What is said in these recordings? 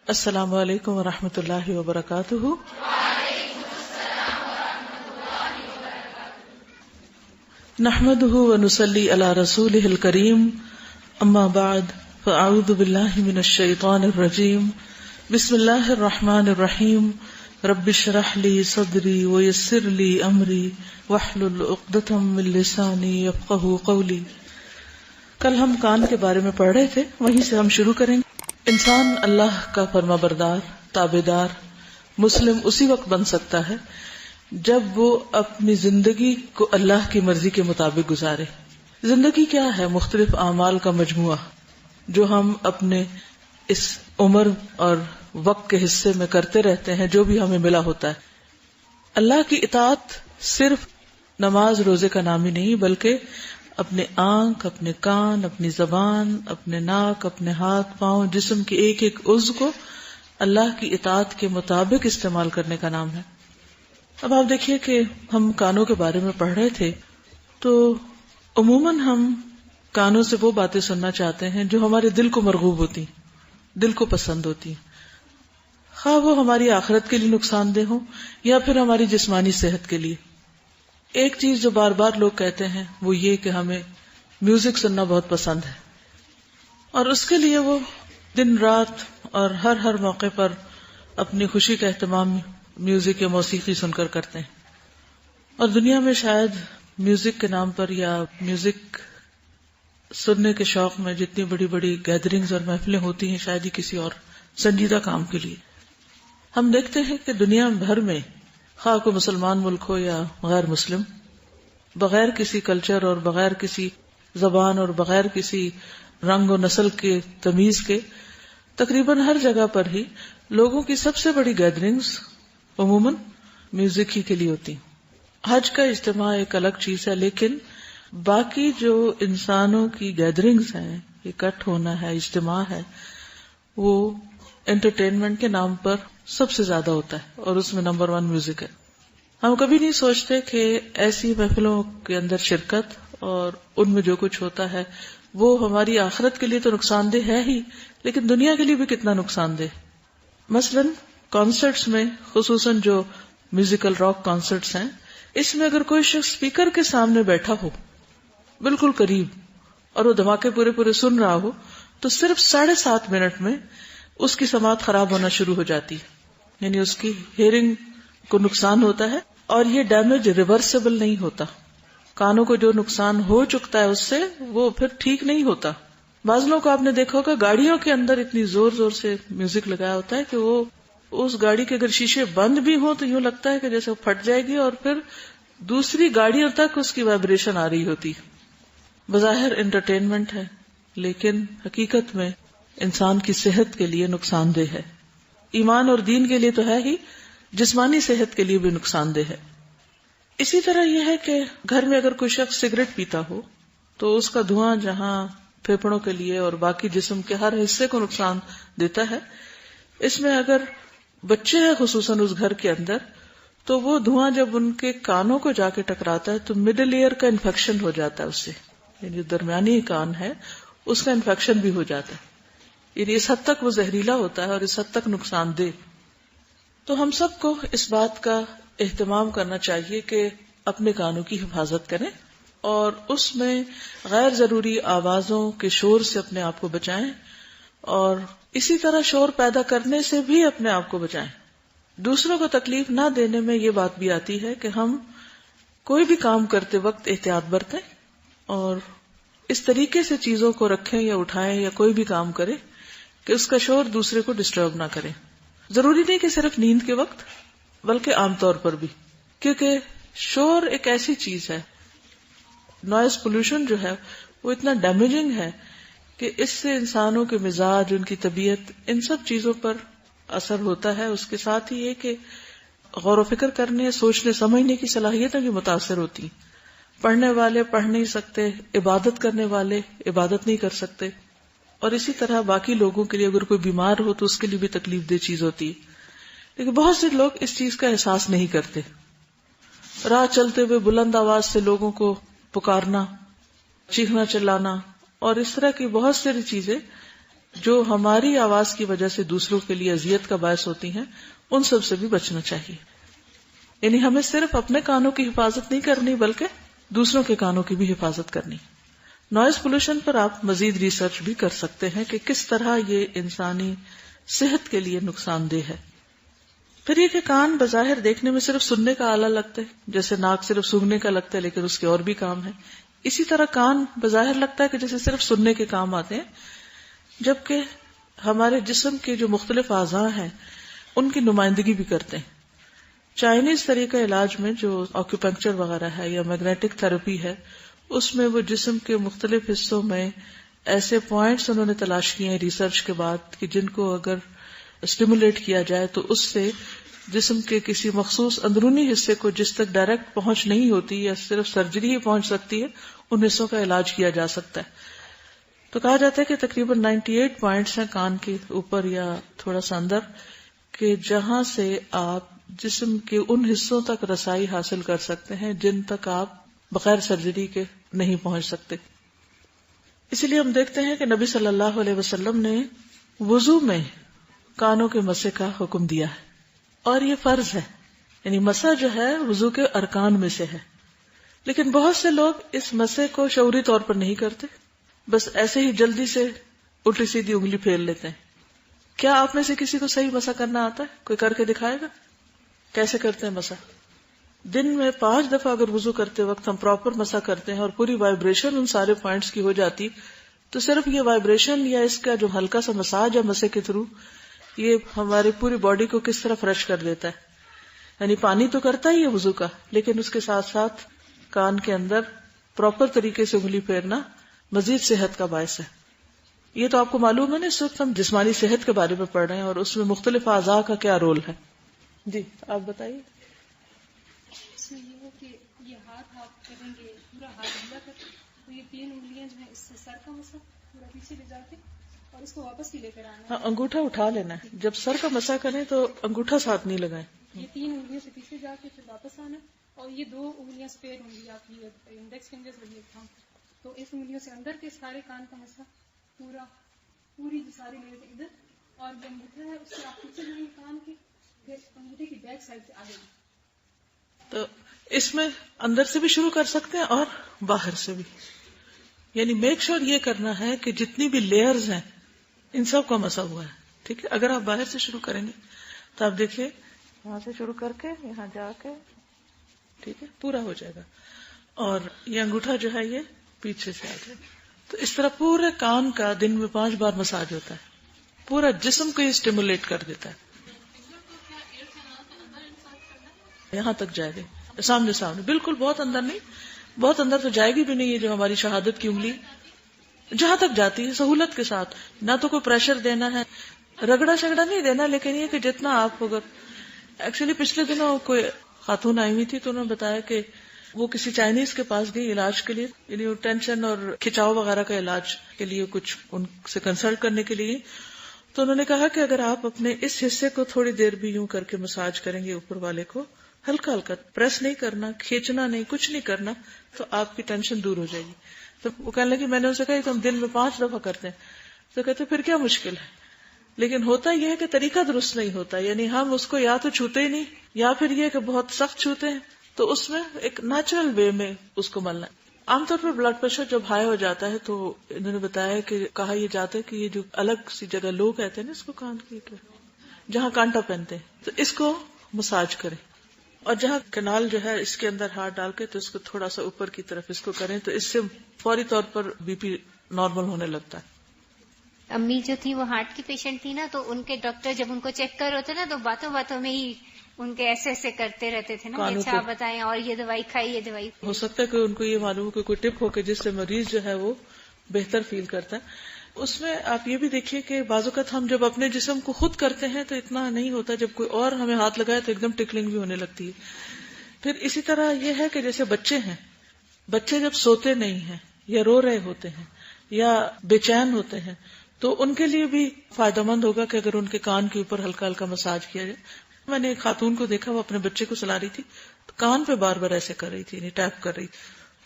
السلام علیکم ورحمۃ اللہ وبرکاتہ۔ نحمده ونصلی علی رسولہ الکریم، اما بعد فاعوذ باللہ من الشیطان الرجیم، بسم اللہ الرحمن الرحیم، رب اشرح لی صدری ویسر لی امری واحلل عقدۃ من لسانی یفقہوا قولی۔ کل ہم کان کے بارے میں پڑھ رہے تھے، وہیں سے ہم شروع کریں گے۔ انسان اللہ کا فرما بردار، تابعدار، مسلم اسی وقت بن سکتا ہے جب وہ اپنی زندگی کو اللہ کی مرضی کے مطابق گزارے۔ زندگی کیا ہے؟ مختلف اعمال کا مجموعہ جو ہم اپنے اس عمر اور وقت کے حصے میں کرتے رہتے ہیں، جو بھی ہمیں ملا ہوتا ہے۔ اللہ کی اطاعت صرف نماز روزے کا نام ہی نہیں، بلکہ اپنے آنکھ، اپنے کان، اپنی زبان، اپنے ناک، اپنے ہاتھ پاؤں، جسم کے ایک ایک عضو کو اللہ کی اطاعت کے مطابق استعمال کرنے کا نام ہے۔ اب آپ دیکھیے کہ ہم کانوں کے بارے میں پڑھ رہے تھے، تو عموماً ہم کانوں سے وہ باتیں سننا چاہتے ہیں جو ہمارے دل کو مرغوب ہوتی، دل کو پسند ہوتی، خواہ وہ ہماری آخرت کے لیے نقصان دہ ہوں یا پھر ہماری جسمانی صحت کے لیے۔ ایک چیز جو بار بار لوگ کہتے ہیں وہ یہ کہ ہمیں میوزک سننا بہت پسند ہے، اور اس کے لیے وہ دن رات اور ہر موقع پر اپنی خوشی کا اہتمام میوزک یا موسیقی سن کر کرتے ہیں۔ اور دنیا میں شاید میوزک کے نام پر یا میوزک سننے کے شوق میں جتنی بڑی بڑی گیدرنگز اور محفلیں ہوتی ہیں، شاید ہی کسی اور سنجیدہ کام کے لیے۔ ہم دیکھتے ہیں کہ دنیا بھر میں، خواہ کو مسلمان ملک ہو یا غیر مسلم، بغیر کسی کلچر اور بغیر کسی زبان اور بغیر کسی رنگ و نسل کے تمیز کے، تقریباً ہر جگہ پر ہی لوگوں کی سب سے بڑی گیدرنگز عموماً میوزک ہی کے لیے ہوتی ہیں۔ حج کا اجتماع ایک الگ چیز ہے، لیکن باقی جو انسانوں کی گیدرنگز ہیں، اکٹھ ہونا ہے، اجتماع ہے، وہ انٹرٹینمنٹ کے نام پر سب سے زیادہ ہوتا ہے، اور اس میں نمبر 1 میوزک ہے۔ ہم کبھی نہیں سوچتے کہ ایسی محفلوں کے اندر شرکت اور ان میں جو کچھ ہوتا ہے وہ ہماری آخرت کے لیے تو نقصان دہ ہے ہی، لیکن دنیا کے لیے بھی کتنا نقصان دہ۔ مثلاً کانسرٹس میں، خصوصاً جو میوزیکل راک کانسرٹس ہیں، اس میں اگر کوئی شخص اسپیکر کے سامنے بیٹھا ہو بالکل قریب اور وہ دھماکے پورے سن رہا ہو، تو صرف 7.5 منٹ میں اس کی سماعت خراب ہونا شروع ہو جاتی ہے، یعنی اس کی ہیئرنگ کو نقصان ہوتا ہے، اور یہ ڈیمیج ریورسیبل نہیں ہوتا۔ کانوں کو جو نقصان ہو چکتا ہے اس سے وہ پھر ٹھیک نہیں ہوتا۔ بعض لوگوں کو آپ نے دیکھا ہوگا گاڑیوں کے اندر اتنی زور سے میوزک لگایا ہوتا ہے کہ وہ اس گاڑی کے اگر شیشے بند بھی ہوں تو یوں لگتا ہے کہ جیسے وہ پھٹ جائے گی، اور پھر دوسری گاڑیوں تک اس کی وائبریشن آ رہی ہوتی۔ بظاہر انٹرٹینمنٹ ہے، لیکن حقیقت میں انسان کی صحت کے لیے نقصان دہ ہے۔ ایمان اور دین کے لیے تو ہے ہی، جسمانی صحت کے لیے بھی نقصان دہ ہے۔ اسی طرح یہ ہے کہ گھر میں اگر کوئی شخص سگریٹ پیتا ہو تو اس کا دھواں جہاں پھیپھڑوں کے لیے اور باقی جسم کے ہر حصے کو نقصان دیتا ہے، اس میں اگر بچے ہیں خصوصاً اس گھر کے اندر، تو وہ دھواں جب ان کے کانوں کو جا کے ٹکراتا ہے تو مڈل ایئر کا انفیکشن ہو جاتا ہے، اس سے یعنی درمیانی کان ہے اس کا انفیکشن بھی ہو جاتا ہے، یعنی اس حد تک وہ زہریلا ہوتا ہے اور اس حد تک نقصان دہ۔ تو ہم سب کو اس بات کا اہتمام کرنا چاہیے کہ اپنے کانوں کی حفاظت کریں اور اس میں غیر ضروری آوازوں کے شور سے اپنے آپ کو بچائیں، اور اسی طرح شور پیدا کرنے سے بھی اپنے آپ کو بچائیں۔ دوسروں کو تکلیف نہ دینے میں یہ بات بھی آتی ہے کہ ہم کوئی بھی کام کرتے وقت احتیاط برتیں اور اس طریقے سے چیزوں کو رکھیں یا اٹھائیں یا کوئی بھی کام کریں کہ اس کا شور دوسرے کو ڈسٹرب نہ کرے۔ ضروری نہیں کہ صرف نیند کے وقت، بلکہ عام طور پر بھی، کیونکہ شور ایک ایسی چیز ہے، نوائز پولوشن جو ہے وہ اتنا ڈیمیجنگ ہے کہ اس سے انسانوں کے مزاج، ان کی طبیعت، ان سب چیزوں پر اثر ہوتا ہے۔ اس کے ساتھ ہی یہ کہ غور و فکر کرنے، سوچنے سمجھنے کی صلاحیتیں بھی متاثر ہوتی ہیں۔ پڑھنے والے پڑھ نہیں سکتے، عبادت کرنے والے عبادت نہیں کر سکتے، اور اسی طرح باقی لوگوں کے لیے اگر کوئی بیمار ہو تو اس کے لیے بھی تکلیف دہ چیز ہوتی ہے۔ لیکن بہت سے لوگ اس چیز کا احساس نہیں کرتے۔ راہ چلتے ہوئے بلند آواز سے لوگوں کو پکارنا، چیخنا چلانا اور اس طرح کی بہت ساری چیزیں جو ہماری آواز کی وجہ سے دوسروں کے لیے اذیت کا باعث ہوتی ہیں، ان سب سے بھی بچنا چاہیے. یعنی ہمیں صرف اپنے کانوں کی حفاظت نہیں کرنی بلکہ دوسروں کے کانوں کی بھی حفاظت کرنی. نوائز پولوشن پر آپ مزید ریسرچ بھی کر سکتے ہیں کہ کس طرح یہ انسانی صحت کے لیے نقصان دہ ہے. پھر یہ کہ کان بظاہر دیکھنے میں صرف سننے کا آلہ لگتا ہے، جیسے ناک صرف سونگھنے کا لگتا ہے لیکن اس کے اور بھی کام ہے. اسی طرح کان بظاہر لگتا ہے کہ جیسے صرف سننے کے کام آتے ہیں، جبکہ ہمارے جسم کے جو مختلف اعضاء ہیں ان کی نمائندگی بھی کرتے ہیں. چائنیز طریقہ علاج میں جو آکوپنکچر وغیرہ ہے یا میگنیٹک تھراپی ہے، اس میں وہ جسم کے مختلف حصوں میں ایسے پوائنٹس انہوں نے تلاش کیے ہیں ریسرچ کے بعد کہ جن کو اگر اسٹیمولیٹ کیا جائے تو اس سے جسم کے کسی مخصوص اندرونی حصے کو جس تک ڈائریکٹ پہنچ نہیں ہوتی یا صرف سرجری ہی پہنچ سکتی ہے، ان حصوں کا علاج کیا جا سکتا ہے. تو کہا جاتا ہے کہ تقریباً 98 پوائنٹس ہیں کان کے اوپر یا تھوڑا سا اندر، کہ جہاں سے آپ جسم کے ان حصوں تک رسائی حاصل کر سکتے ہیں جن تک آپ بغیر سرجری کے نہیں پہنچ سکتے. اسی لیے ہم دیکھتے ہیں کہ نبی صلی اللہ علیہ وسلم نے وضو میں کانوں کے مسح کا حکم دیا ہے، اور یہ فرض ہے. یعنی مسح جو ہے وضو کے ارکان میں سے ہے، لیکن بہت سے لوگ اس مسح کو شعوری طور پر نہیں کرتے، بس ایسے ہی جلدی سے الٹی سیدھی انگلی پھیر لیتے ہیں. کیا آپ میں سے کسی کو صحیح مسح کرنا آتا ہے؟ کوئی کر کے دکھائے گا؟ کیسے کرتے ہیں مسح؟ دن میں 5 دفعہ اگر وضو کرتے وقت ہم پراپر مسح کرتے ہیں اور پوری وائبریشن ان سارے پوائنٹس کی ہو جاتی، تو صرف یہ وائبریشن یا اس کا جو ہلکا سا مساج ہے مسح کے تھرو، یہ ہماری پوری باڈی کو کس طرح فریش کر دیتا ہے. یعنی پانی تو کرتا ہی ہے وضو کا، لیکن اس کے ساتھ ساتھ کان کے اندر پراپر طریقے سے انگلی پھیرنا مزید صحت کا باعث ہے. یہ تو آپ کو معلوم ہے نا، اس وقت ہم جسمانی صحت کے بارے میں پڑھ رہے ہیں اور اس میں مختلف اعضاء کا کیا رول ہے. جی آپ بتائیے. اس میں یہ ہے کہ یہ ہاتھ آپ کریں گے پورا ہاتھ ڈھیلا کر، تو یہ 3 انگلیاں جو ہیں اس سے سر کا مسح پورا پیچھے لے جا کے اور اس کو واپس ہی لے کر آنا ہے. ہاں، انگوٹھا اٹھا لینا ہے. جب سر کا مسح کریں تو انگوٹھا ساتھ نہیں لگائیں. یہ 3 انگلیوں سے پیچھے جا کے پھر واپس آنا، اور یہ 2 انگلیاں اسپیئر ہوں گی آپ کی، انڈیکس فنگرز اور یہ تھام، تو اس انگلیوں سے اندر کے سارے کان کا مسح پوری جو ساری لیئر ادھر، اور جو انگوٹھا ہے اس سے آپ پیچھے جائیں گے کان کے، پھر انگوٹھے کی بیک سائڈ سے آگے. تو اس میں اندر سے بھی شروع کر سکتے ہیں اور باہر سے بھی. یعنی میک شور یہ کرنا ہے کہ جتنی بھی لیئرز ہیں ان سب کا مسا ہوا ہے. ٹھیک ہے، اگر آپ باہر سے شروع کریں گے تو آپ دیکھیے وہاں سے شروع کر کے یہاں جا کے ٹھیک ہے پورا ہو جائے گا، اور یہ انگوٹھا جو ہے یہ پیچھے سے آ جائے گا. تو اس طرح پورے کان کا دن میں 5 بار مساج ہوتا ہے، پورا جسم کو یہ اسٹیمولیٹ کر دیتا ہے. یہاں تک جائے گا، سامنے بالکل، بہت اندر نہیں، بہت اندر تو جائے گی بھی نہیں. یہ جو ہماری شہادت کی انگلی جہاں تک جاتی ہے سہولت کے ساتھ، نہ تو کوئی پریشر دینا ہے، رگڑا شگڑا نہیں دینا، لیکن یہ کہ جتنا آپ ہوگا. ایکچولی پچھلے دنوں کوئی خاتون آئی ہوئی تھی تو انہوں نے بتایا کہ وہ کسی چائنیز کے پاس گئی علاج کے لیے، یعنی ٹینشن اور کھچاؤ وغیرہ کا علاج کے لیے کچھ ان سے کنسلٹ کرنے کے لیے. تو انہوں نے کہا کہ اگر آپ اپنے اس حصے کو تھوڑی دیر بھی یوں کر کے مساج کریں گے، اوپر والے کو ہلکا ہلکا، پریس نہیں کرنا، کھینچنا نہیں، کچھ نہیں کرنا، تو آپ کی ٹینشن دور ہو جائے گی. تو وہ کہنے لگی میں نے اسے کہا کہ ہم دن میں 5 دفعہ کرتے ہیں. تو کہتے پھر کیا مشکل ہے؟ لیکن ہوتا یہ ہے کہ طریقہ درست نہیں ہوتا. یعنی ہم اس کو یا تو چھوتے ہی نہیں، یا پھر یہ کہ بہت سخت چھوتے ہیں. تو اس میں ایک نیچرل وے میں اس کو ملنا ہے. عام طور پر بلڈ پریشر جب ہائی ہو جاتا ہے تو انہوں نے بتایا کہ کہا یہ جاتا ہے کہ یہ جو الگ سی جگہ لوگ کہتے ہیں نا اس کو، کان کی جہاں کانٹا پہنتے ہیں، تو اس کو مساج کریں، اور جہاں کنال جو ہے اس کے اندر ہاتھ ڈال کے تو اس کو تھوڑا سا اوپر کی طرف اس کو کریں، تو اس سے فوری طور پر بی پی نارمل ہونے لگتا ہے. امی جو تھی وہ ہارٹ کی پیشنٹ تھی نا، تو ان کے ڈاکٹر جب ان کو چیک کر ہوتے نا تو باتوں باتوں میں ہی ان کے ایسے کرتے رہتے تھے نا، اچھا آپ بتائیں اور یہ دوائی کھائی، یہ دوائی. ہو سکتا ہے کہ ان کو یہ معلوم ہو کہ کوئی ٹپ ہو کہ جس سے مریض جو ہے وہ بہتر فیل کرتا ہے. اس میں آپ یہ بھی دیکھیے کہ بعض اوقات ہم جب اپنے جسم کو خود کرتے ہیں تو اتنا نہیں ہوتا، جب کوئی اور ہمیں ہاتھ لگائے تو ایک دم ٹکلنگ بھی ہونے لگتی ہے. پھر اسی طرح یہ ہے کہ جیسے بچے ہیں، بچے جب سوتے نہیں ہیں یا رو رہے ہوتے ہیں یا بے چین ہوتے ہیں تو ان کے لیے بھی فائدہ مند ہوگا کہ اگر ان کے کان کے اوپر ہلکا ہلکا مساج کیا جائے. میں نے ایک خاتون کو دیکھا، وہ اپنے بچے کو سلا رہی تھی تو کان پہ بار بار ایسے کر رہی تھی، یعنی ٹیپ کر رہی تھی،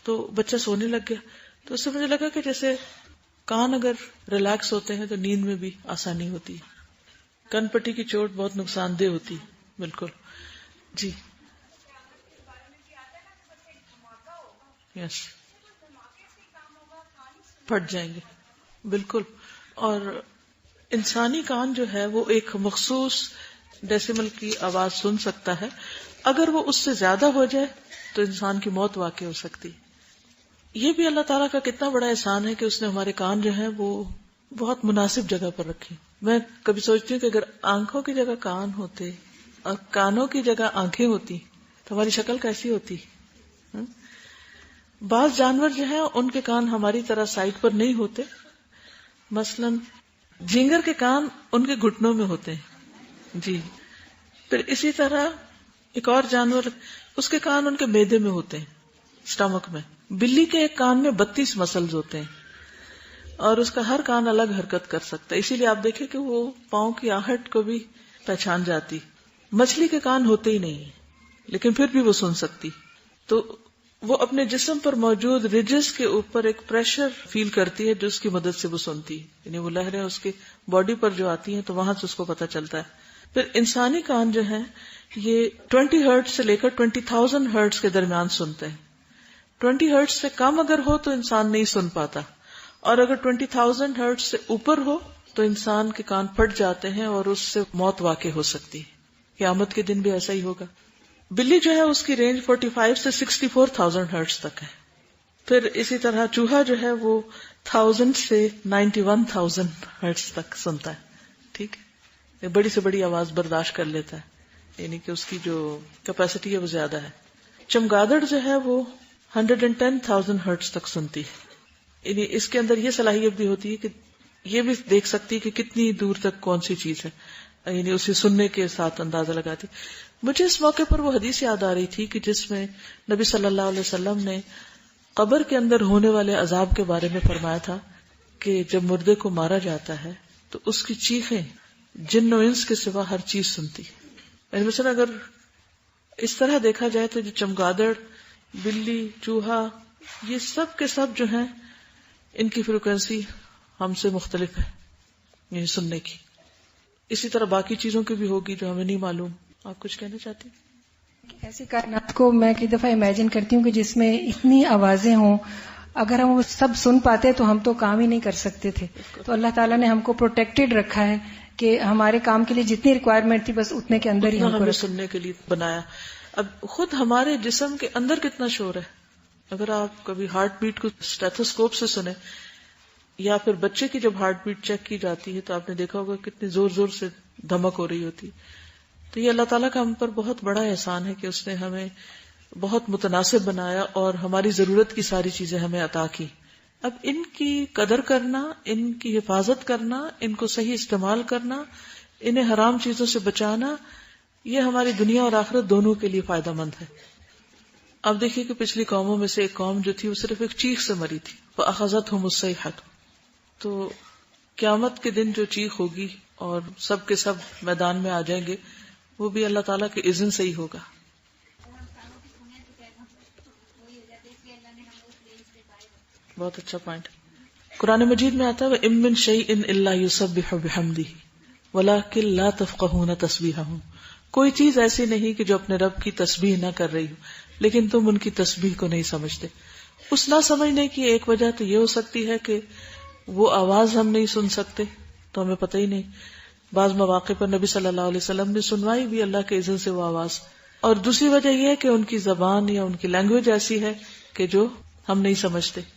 تو بچہ سونے لگ گیا. تو اس سے مجھے لگا کہ جیسے کان اگر ریلیکس ہوتے ہیں تو نیند میں بھی آسانی ہوتی ہے. کن پٹی کی چوٹ بہت نقصان دہ ہوتی. بالکل جی یس پھٹ جائیں گے. بالکل. اور انسانی کان جو ہے وہ ایک مخصوص ڈیسیمل کی آواز سن سکتا ہے. اگر وہ اس سے زیادہ ہو جائے تو انسان کی موت واقع ہو سکتی. یہ بھی اللہ تعالیٰ کا کتنا بڑا احسان ہے کہ اس نے ہمارے کان جو ہیں وہ بہت مناسب جگہ پر رکھے. میں کبھی سوچتی ہوں کہ اگر آنکھوں کی جگہ کان ہوتے اور کانوں کی جگہ آنکھیں ہوتی تو ہماری شکل کیسی ہوتی. بعض جانور جو ہیں ان کے کان ہماری طرح سائڈ پر نہیں ہوتے. مثلا جھینگر کے کان ان کے گھٹنوں میں ہوتے ہیں. جی. پھر اسی طرح ایک اور جانور اس کے کان ان کے معدے میں ہوتے ہیں, سٹمک میں. بلی کے ایک کان میں 32 مسلز ہوتے ہیں اور اس کا ہر کان الگ حرکت کر سکتا ہے. اسی لیے آپ دیکھیں کہ وہ پاؤں کی آہٹ کو بھی پہچان جاتی. مچھلی کے کان ہوتے ہی نہیں لیکن پھر بھی وہ سن سکتی. تو وہ اپنے جسم پر موجود ریجز کے اوپر ایک پریشر فیل کرتی ہے جو اس کی مدد سے وہ سنتی ہے. یعنی وہ لہریں اس کے باڈی پر جو آتی ہیں تو وہاں سے اس کو پتہ چلتا ہے. پھر انسانی کان جو ہیں یہ 20 ہرٹز سے لے کر 20,000 ہرٹز کے درمیان سنتے ہیں. 20 ہرٹز سے کم اگر ہو تو انسان نہیں سن پاتا, اور اگر 20,000 ہرٹز سے اوپر ہو تو انسان کے کان پھٹ جاتے ہیں اور اس سے موت واقع ہو سکتی ہے. قیامت کے دن بھی ایسا ہی ہوگا. بلی جو ہے اس کی رینج 45 سے 64,000 ہرٹز تک ہے. پھر اسی طرح چوہا جو ہے وہ 1000 سے 91,000 ہرٹز تک سنتا ہے. ٹھیک ہے, بڑی سے بڑی آواز برداشت کر لیتا ہے, یعنی کہ اس کی جو کیپیسٹی ہے وہ زیادہ ہے. چمگادڑ جو ہے وہ 110,000 ہرٹز تک سنتی ہے. یعنی اس کے اندر یہ صلاحیت بھی ہوتی ہے کہ یہ بھی دیکھ سکتی ہے کہ کتنی دور تک کون سی چیز ہے, یعنی اسے سننے کے ساتھ اندازہ لگاتی. مجھے اس موقع پر وہ حدیث یاد آ رہی تھی کہ جس میں نبی صلی اللہ علیہ وسلم نے قبر کے اندر ہونے والے عذاب کے بارے میں فرمایا تھا کہ جب مردے کو مارا جاتا ہے تو اس کی چیخیں جن و انس کے سوا ہر چیز سنتی. یعنی مثلا اگر اس طرح دیکھا جائے تو جو چمگادڑ, بلی, چوہا, یہ سب کے سب جو ہیں ان کی فریکوینسی ہم سے مختلف ہے یعنی سننے کی. اسی طرح باقی چیزوں کی بھی ہوگی جو ہمیں نہیں معلوم. آپ کچھ کہنا چاہتی ہیں؟ ایسی کائنات کو میں کئی دفعہ امیجن کرتی ہوں کہ جس میں اتنی آوازیں ہوں, اگر ہم وہ سب سن پاتے تو ہم تو کام ہی نہیں کر سکتے تھے. تو اللہ تعالیٰ نے ہم کو پروٹیکٹڈ رکھا ہے کہ ہمارے کام کے لیے جتنی ریکوائرمنٹ تھی بس اتنے کے اندر ہی ہمیں سننے کے لیے بنایا. اب خود ہمارے جسم کے اندر کتنا شور ہے. اگر آپ کبھی ہارٹ بیٹ کو اسٹیتھوسکوپ سے سنیں یا پھر بچے کی جب ہارٹ بیٹ چیک کی جاتی ہے تو آپ نے دیکھا ہوگا کتنی زور زور سے دھمک ہو رہی ہوتی. تو یہ اللہ تعالیٰ کا ہم پر بہت بڑا احسان ہے کہ اس نے ہمیں بہت متناسب بنایا اور ہماری ضرورت کی ساری چیزیں ہمیں عطا کی. اب ان کی قدر کرنا, ان کی حفاظت کرنا, ان کو صحیح استعمال کرنا, انہیں حرام چیزوں سے بچانا, یہ ہماری دنیا اور آخرت دونوں کے لیے فائدہ مند ہے. اب دیکھیے کہ پچھلی قوموں میں سے ایک قوم جو تھی وہ صرف ایک چیخ سے مری تھی. فَأَخَذَتْهُمُ الصَّيْحَةُ. تو قیامت کے دن جو چیخ ہوگی اور سب کے سب میدان میں آ جائیں گے وہ بھی اللہ تعالیٰ کے اذن سے ہی ہوگا. بہت اچھا پوائنٹ. قرآن مجید میں آتا ہے وَإِن مِّن شَيْءٍ إِلَّا يُسَبِّحُ بِحَمْدِهِ وَلَٰكِن لَّا تَفْقَهُونَ تَسْبِيحَهُمْ. کوئی چیز ایسی نہیں کہ جو اپنے رب کی تسبیح نہ کر رہی ہو لیکن تم ان کی تسبیح کو نہیں سمجھتے. اس نہ سمجھنے کی ایک وجہ تو یہ ہو سکتی ہے کہ وہ آواز ہم نہیں سن سکتے تو ہمیں پتہ ہی نہیں. بعض مواقع پر نبی صلی اللہ علیہ وسلم نے سنوائی بھی اللہ کے اذن سے وہ آواز. اور دوسری وجہ یہ ہے کہ ان کی زبان یا ان کی لینگویج ایسی ہے کہ جو ہم نہیں سمجھتے.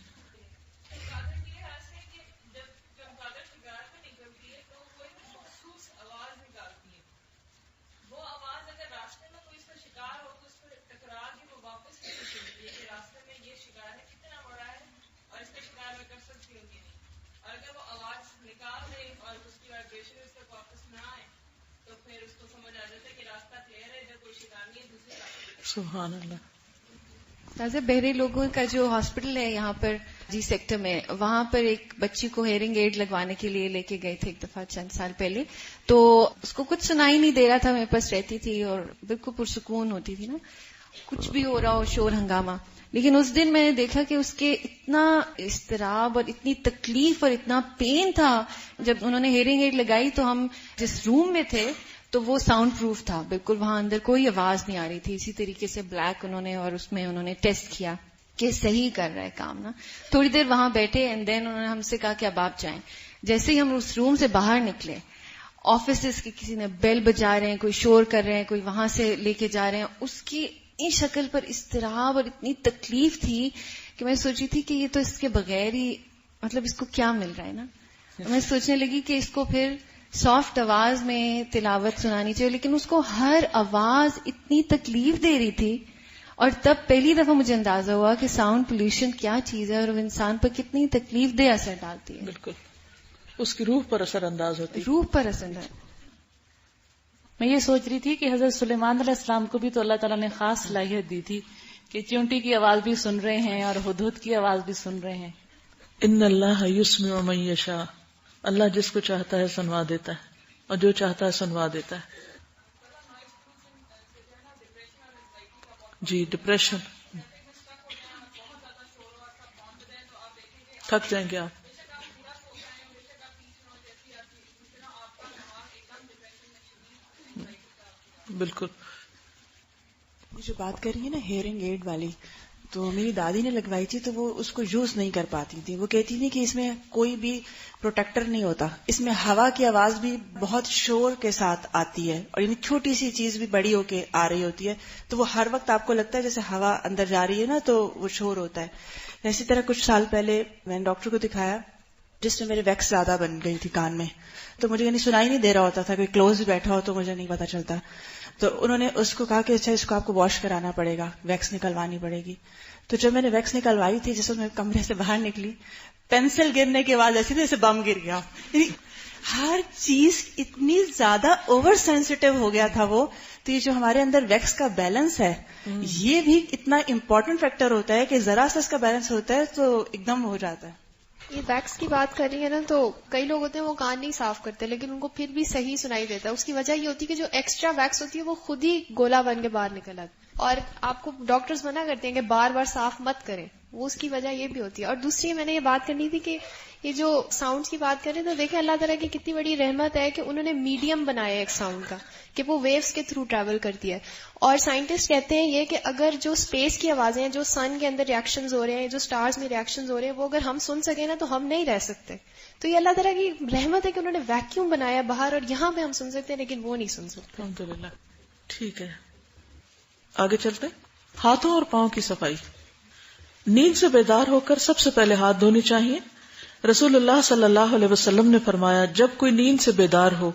سبحان اللہ. بہرے لوگوں کا جو ہاسپٹل ہے یہاں پر جی سیکٹر میں, وہاں پر ایک بچی کو ہیئرنگ ایڈ لگوانے کے لیے لے کے گئے تھے ایک دفعہ چند سال پہلے. تو اس کو کچھ سنائی نہیں دے رہا تھا, میرے پاس رہتی تھی اور بالکل پرسکون ہوتی تھی نا, کچھ بھی ہو رہا ہو شور ہنگامہ. لیکن اس دن میں نے دیکھا کہ اس کے اتنا اضطراب اور اتنی تکلیف اور اتنا پین تھا. جب انہوں نے ہیئرنگ ایڈ لگائی تو ہم جس روم میں تھے تو وہ ساؤنڈ پروف تھا بالکل, وہاں اندر کوئی آواز نہیں آ رہی تھی. اسی طریقے سے بلیک انہوں نے, اور اس میں انہوں نے ٹیسٹ کیا کہ صحیح کر رہا ہے کام نا. تھوڑی دیر وہاں بیٹھے اینڈ دین انہوں نے ہم سے کہا کہ اب آپ جائیں. جیسے ہی ہم اس روم سے باہر نکلے, آفیسز کے کسی نے بیل بجا رہے ہیں, کوئی شور کر رہے ہیں, کوئی وہاں سے لے کے جا رہے ہیں. اس کی شکل پر اضطراب اور اتنی تکلیف تھی کہ میں سوچی تھی کہ یہ تو اس کے بغیر ہی مطلب اس کو کیا مل رہا ہے نا. میں سوچنے لگی کہ اس کو پھر سافٹ آواز میں تلاوت سنانی چاہیے, لیکن اس کو ہر آواز اتنی تکلیف دے رہی تھی. اور تب پہلی دفعہ مجھے اندازہ ہوا کہ ساؤنڈ پولوشن کیا چیز ہے اور وہ انسان پر کتنی تکلیف دہ اثر ڈالتی ہے. بالکل, اس کی روح پر اثر انداز ہوتی ہے. روح پر اثر ہے. میں یہ سوچ رہی تھی کہ حضرت سلیمان علیہ السلام کو بھی تو اللہ تعالیٰ نے خاص صلاحیت دی تھی کہ چونٹی کی آواز بھی سن رہے ہیں اور ہدہد کی آواز بھی سن رہے ہیں. ان اللہ یسمع من یشاء, اللہ جس کو چاہتا ہے سنوا دیتا ہے اور جو چاہتا ہے سنوا دیتا ہے. جی ڈپریشن, تھک جائیں گے آپ. بالکل. جو بات کر رہی ہے نا ہیئرنگ ایڈ والی, تو میری دادی نے لگوائی تھی تو وہ اس کو یوز نہیں کر پاتی تھی. وہ کہتی تھی کہ اس میں کوئی بھی پروٹیکٹر نہیں ہوتا, اس میں ہوا کی آواز بھی بہت شور کے ساتھ آتی ہے, اور یعنی چھوٹی سی چیز بھی بڑی ہو کے آ رہی ہوتی ہے, تو وہ ہر وقت آپ کو لگتا ہے جیسے ہوا اندر جا رہی ہے نا, تو وہ شور ہوتا ہے. اسی طرح کچھ سال پہلے میں نے ڈاکٹر کو دکھایا جس میں میرے ویکس زیادہ بن گئی تھی کان میں, تو مجھے یعنی سنائی نہیں دے رہا ہوتا تھا, کوئی کلوز بھی بیٹھا ہو تو مجھے نہیں پتا چلتا. تو انہوں نے اس کو کہا کہ اچھا اس کو آپ کو واش کرانا پڑے گا, ویکس نکلوانی پڑے گی. تو جب میں نے ویکس نکلوائی تھی, جس وقت میں کمرے سے باہر نکلی, پینسل گرنے کے بعد ایسے جیسے بم گر گیا. یعنی ہر چیز اتنی زیادہ اوور سینسٹیو ہو گیا تھا وہ. تو یہ جو ہمارے اندر ویکس کا بیلنس ہے, یہ بھی اتنا امپورٹنٹ فیکٹر ہوتا ہے کہ ذرا سا اس کا بیلنس ہوتا ہے تو ایک دم ہو جاتا ہے. یہ ویکس کی بات کر رہی ہے نا, تو کئی لوگ ہوتے ہیں وہ کان نہیں صاف کرتے لیکن ان کو پھر بھی صحیح سنائی دیتا ہے. اس کی وجہ یہ ہوتی ہے کہ جو ایکسٹرا ویکس ہوتی ہے وہ خود ہی گولا بن کے باہر نکل آتی ہے, اور آپ کو ڈاکٹرز منع کرتے ہیں کہ بار بار صاف مت کریں, وہ اس کی وجہ یہ بھی ہوتی ہے. اور دوسری میں نے یہ بات کرنی تھی کہ یہ جو ساؤنڈ کی بات کریں تو دیکھیں اللہ تعالیٰ کی کتنی بڑی رحمت ہے کہ انہوں نے میڈیم بنایا ایک ساؤنڈ کا کہ وہ ویوز کے تھرو ٹریول کرتی ہے. اور سائنٹسٹ کہتے ہیں یہ کہ اگر جو اسپیس کی آوازیں ہیں, جو سن کے اندر ریئیکشنز ہو رہے ہیں, جو سٹارز میں ریئیکشنز ہو رہے ہیں, وہ اگر ہم سن سکیں نا تو ہم نہیں رہ سکتے. تو یہ اللہ تعالیٰ کی رحمت ہے کہ انہوں نے ویکیوم بنایا باہر, اور یہاں پہ ہم سن سکتے ہیں لیکن وہ نہیں سن سکتے. الحمدللہ. ٹھیک ہے, آگے چلتے. ہاتھوں اور پاؤں کی صفائی. نیند سے بیدار ہو کر سب سے پہلے ہاتھ دھونے چاہیے. رسول اللہ صلی اللہ علیہ وسلم نے فرمایا, جب کوئی نیند سے بیدار ہو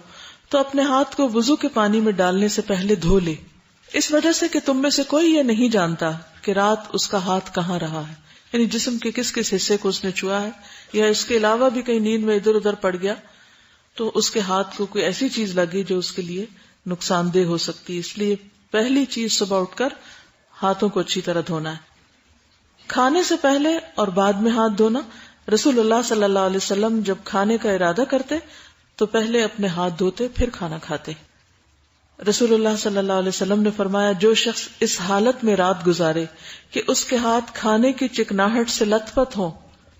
تو اپنے ہاتھ کو وضو کے پانی میں ڈالنے سے پہلے دھو لے, اس وجہ سے کہ تم میں سے کوئی یہ نہیں جانتا کہ رات اس کا ہاتھ کہاں رہا ہے, یعنی جسم کے کس کس حصے کو اس نے چھوا ہے, یا اس کے علاوہ بھی کہیں نیند میں ادھر ادھر پڑ گیا تو اس کے ہاتھ کو کوئی ایسی چیز لگی جو اس کے لیے نقصان دہ ہو سکتی. اس لیے پہلی چیز صبح اٹھ کر ہاتھوں کو اچھی طرح دھونا ہے. کھانے سے پہلے اور بعد میں ہاتھ دھونا. رسول اللہ صلی اللہ علیہ وسلم جب کھانے کا ارادہ کرتے تو پہلے اپنے ہاتھ دھوتے پھر کھانا کھاتے. رسول اللہ صلی اللہ علیہ وسلم نے فرمایا, جو شخص اس حالت میں رات گزارے کہ اس کے ہاتھ کھانے کی چکناہٹ سے لت پت ہوں,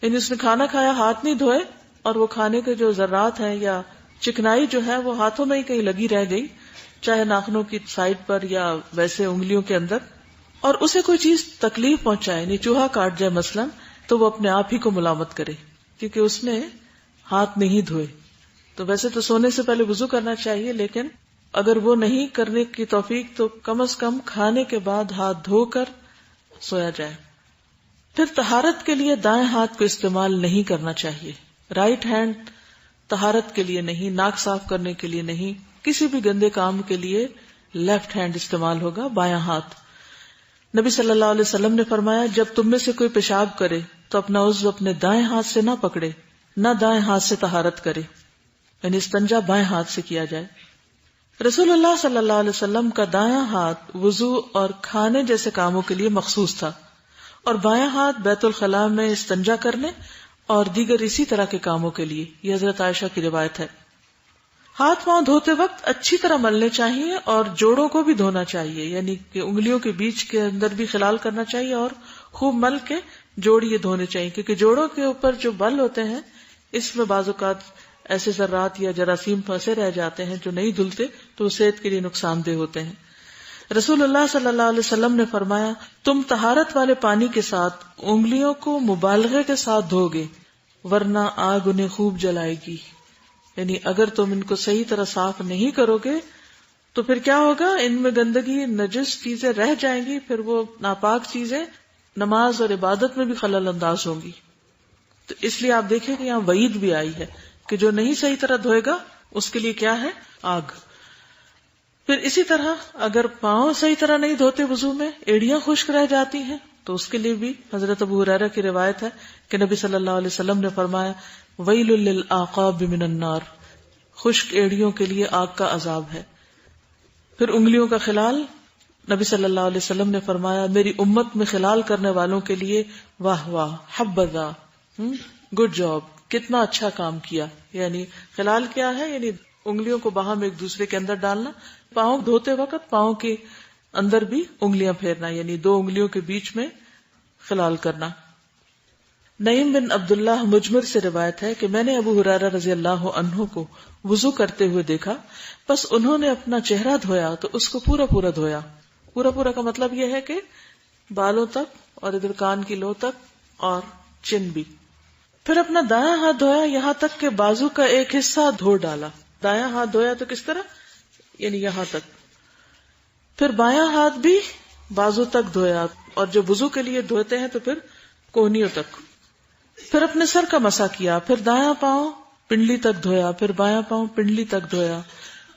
یعنی اس نے کھانا کھایا ہاتھ نہیں دھوئے اور وہ کھانے کے جو ذرات ہیں یا چکنائی جو ہے وہ ہاتھوں میں ہی کہیں لگی رہ گئی, چاہے ناخنوں کی سائڈ پر یا ویسے انگلیوں کے اندر, اور اسے کوئی چیز تکلیف پہنچائے, یعنی چوہا کاٹ جائے مثلاً, تو وہ اپنے آپ ہی کو ملامت کرے کیونکہ اس نے ہاتھ نہیں دھوئے. تو ویسے تو سونے سے پہلے وضو کرنا چاہیے, لیکن اگر وہ نہیں کرنے کی توفیق تو کم از کم کھانے کے بعد ہاتھ دھو کر سویا جائے. پھر طہارت کے لیے دائیں ہاتھ کو استعمال نہیں کرنا چاہیے. رائٹ ہینڈ طہارت کے لیے نہیں, ناک صاف کرنے کے لیے نہیں, کسی بھی گندے کام کے لیے لیفٹ ہینڈ استعمال ہوگا, بایاں ہاتھ. نبی صلی اللہ علیہ وسلم نے فرمایا, جب تم میں سے کوئی پیشاب کرے تو اپنا عضو اپنے دائیں ہاتھ سے نہ پکڑے, نہ دائیں ہاتھ سے طہارت کرے, یعنی استنجا بائیں ہاتھ سے کیا جائے. رسول اللہ صلی اللہ علیہ وسلم کا دایاں ہاتھ وضو اور کھانے جیسے کاموں کے لیے مخصوص تھا, اور بایاں ہاتھ بیت الخلاء میں استنجا کرنے اور دیگر اسی طرح کے کاموں کے لیے. یہ حضرت عائشہ کی روایت ہے. ہاتھ پاؤں دھوتے وقت اچھی طرح ملنے چاہیے اور جوڑوں کو بھی دھونا چاہیے, یعنی کہ انگلیوں کے بیچ کے اندر بھی خلال کرنا چاہیے اور خوب مل کے جوڑ یہ دھونے چاہیے، کیونکہ جوڑوں کے اوپر جو بل ہوتے ہیں اس میں بعض اوقات ایسے ذرات یا جراثیم پھنسے رہ جاتے ہیں جو نہیں دھلتے تو وہ صحت کے لیے نقصان دہ ہوتے ہیں۔ رسول اللہ صلی اللہ علیہ وسلم نے فرمایا، تم طہارت والے پانی کے ساتھ انگلیوں کو مبالغے کے ساتھ دھو گے ورنہ آگ انہیں خوب جلائے گی، یعنی اگر تم ان کو صحیح طرح صاف نہیں کرو گے تو پھر کیا ہوگا، ان میں گندگی نجس چیزیں رہ جائیں گی، پھر وہ ناپاک چیزیں نماز اور عبادت میں بھی خلل انداز ہوں گی۔ تو اس لیے آپ دیکھیں کہ یہاں وعید بھی آئی ہے کہ جو نہیں صحیح طرح دھوئے گا اس کے لیے کیا ہے، آگ۔ پھر اسی طرح اگر پاؤں صحیح طرح نہیں دھوتے وضو میں، ایڑیاں خشک رہ جاتی ہیں تو اس کے لیے بھی حضرت ابو ہریرہ کی روایت ہے کہ نبی صلی اللہ علیہ وسلم نے فرمایا، ویل للعقاب من النار، خشک ایڑیوں کے لیے آگ کا عذاب ہے۔ پھر انگلیوں کا خلال، نبی صلی اللہ علیہ وسلم نے فرمایا، میری امت میں خلال کرنے والوں کے لیے واہ واہ، حبذا، گڈ جاب، کتنا اچھا کام کیا۔ یعنی خلال کیا ہے، یعنی انگلیوں کو باہم ایک دوسرے کے اندر ڈالنا، پاؤں دھوتے وقت پاؤں کے اندر بھی انگلیاں پھیرنا، یعنی دو انگلیوں کے بیچ میں خلال کرنا۔ نعیم بن عبداللہ مجمر سے روایت ہے کہ میں نے ابو ہریرہ رضی اللہ عنہ کو وضو کرتے ہوئے دیکھا، بس انہوں نے اپنا چہرہ دھویا تو اس کو پورا پورا دھویا۔ پورا پورا کا مطلب یہ ہے کہ بالوں تک اور ادھر کان کی لو تک اور چن بھی۔ پھر اپنا دایاں ہاتھ دھویا یہاں تک کہ بازو کا ایک حصہ دھو ڈالا۔ دایاں ہاتھ دھویا تو کس طرح، یعنی یہاں تک۔ پھر بایاں ہاتھ بھی بازو تک دھویا، اور جو وضو کے لیے دھوتے ہیں تو پھر کوہنیوں تک۔ پھر اپنے سر کا مسح کیا، پھر دایاں پاؤں پنڈلی تک دھویا، پھر بایاں پاؤں پنڈلی تک دھویا،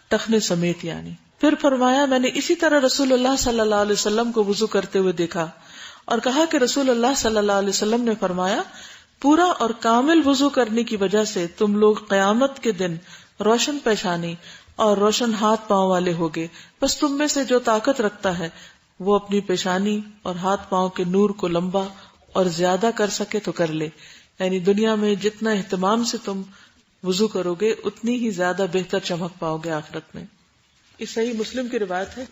ٹخنے سمیت یعنی۔ پھر فرمایا، میں نے اسی طرح رسول اللہ صلی اللہ علیہ وسلم کو وضو کرتے ہوئے دیکھا اور کہا کہ رسول اللہ صلی اللہ علیہ وسلم نے فرمایا، پورا اور کامل وضو کرنے کی وجہ سے تم لوگ قیامت کے دن روشن پیشانی اور روشن ہاتھ پاؤں والے ہوگے، بس تم میں سے جو طاقت رکھتا ہے وہ اپنی پیشانی اور ہاتھ پاؤں کے نور کو لمبا اور زیادہ کر سکے تو کر لے۔ یعنی دنیا میں جتنا اہتمام سے تم وضو کرو گے اتنی ہی زیادہ بہتر چمک پاؤ گے آخرت میں۔ اس صحیح مسلم کی روایت ہے